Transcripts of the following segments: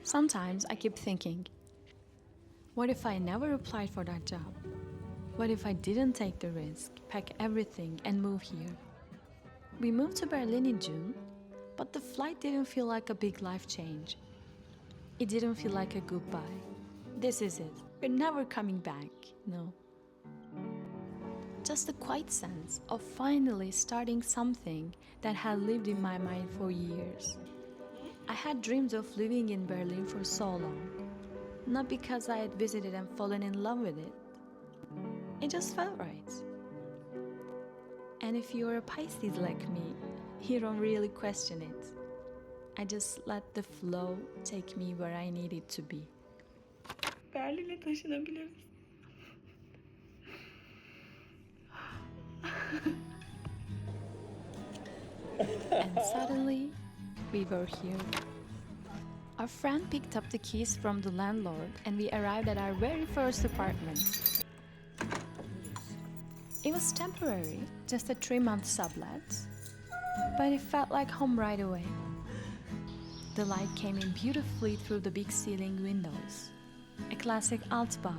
Sometimes I keep thinking, what if I never applied for that job? What if I didn't take the risk, pack everything, and move here? We moved to Berlin in June, but the flight didn't feel like a big life change. It didn't feel like a goodbye. This is it. We're never coming back. No. Just a quiet sense of finally starting something that had lived in my mind for years. I had dreamed of living in Berlin for so long, not because I had visited and fallen in love with it. It just felt right. And if you're a Pisces like me, you don't really question it. I just let the flow take me where I need it to be. Berlin'e taşınabiliriz. And suddenly, we were here. Our friend picked up the keys from the landlord and we arrived at our very first apartment. It was temporary, just a 3-month sublet, but it felt like home right away. The light came in beautifully through the big ceiling windows. A classic Altbau,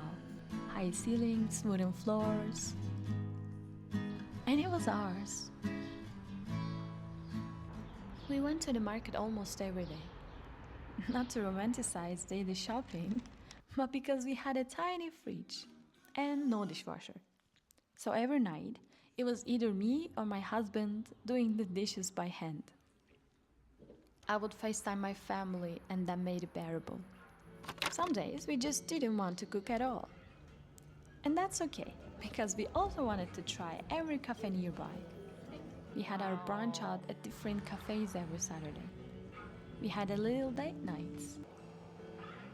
high ceilings, wooden floors, and it was ours. We went to the market almost every day. Not to romanticize daily shopping, but because we had a tiny fridge and no dishwasher. So every night, it was either me or my husband doing the dishes by hand. I would FaceTime my family and that made it bearable. Some days we just didn't want to cook at all. And that's okay, because we also wanted to try every cafe nearby. We had our brunch out at different cafes every Saturday. We had a little date nights.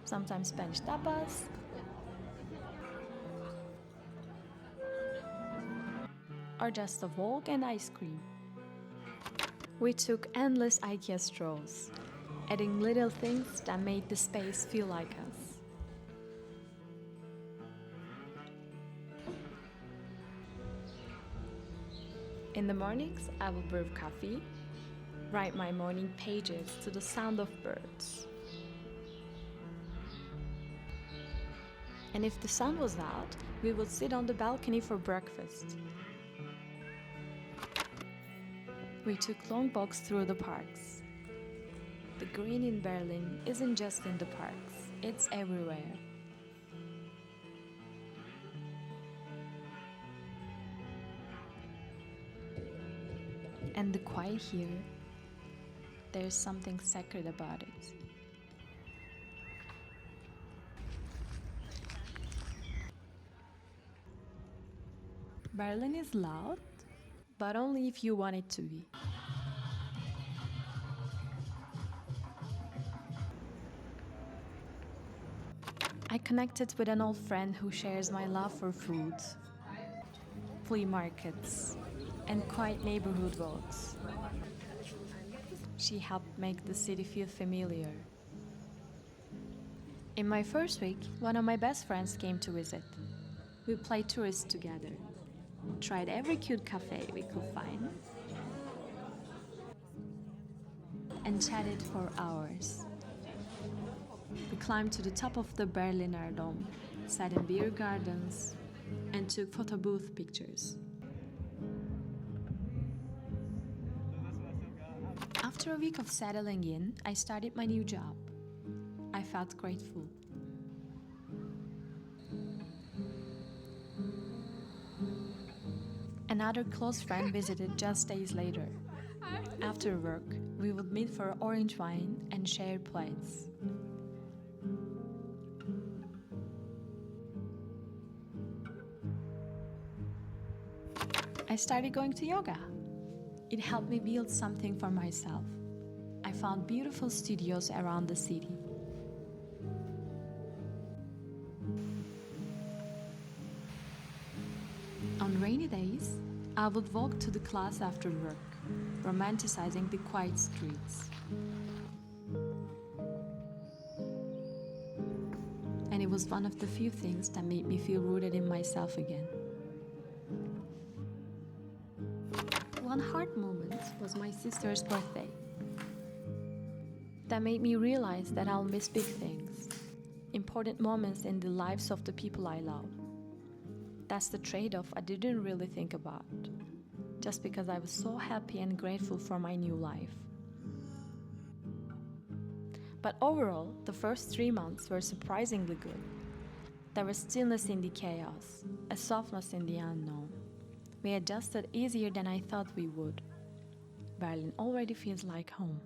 Sometimes Spanish tapas, or just a walk and ice cream. We took endless IKEA strolls, adding little things that made the space feel like us. In the mornings, I would brew coffee, write my morning pages to the sound of birds. And if the sun was out, we would sit on the balcony for breakfast. We took long walks through the parks. The green in Berlin isn't just in the parks, it's everywhere. And the quiet here, there's something sacred about it. Berlin is loud, but only if you want it to be. I connected with an old friend who shares my love for food, flea markets, and quiet neighborhood walks. She helped make the city feel familiar. In my first week, one of my best friends came to visit. We played tourist together, tried every cute cafe we could find, and chatted for hours. We climbed to the top of the Berliner Dome, sat in beer gardens, and took photo booth pictures. After a week of settling in, I started my new job. I felt grateful. Another close friend visited just days later. After work, we would meet for orange wine and share plates. I started going to yoga. It helped me build something for myself. I found beautiful studios around the city. On rainy days, I would walk to the class after work, romanticizing the quiet streets. And it was one of the few things that made me feel rooted in myself again. One hard moment was my sister's birthday. That made me realize that I'll miss big things, important moments in the lives of the people I love. That's the trade-off I didn't really think about, just because I was so happy and grateful for my new life. But overall, the first 3 months were surprisingly good. There was stillness in the chaos, a softness in the unknown. We adjusted easier than I thought we would. Berlin already feels like home.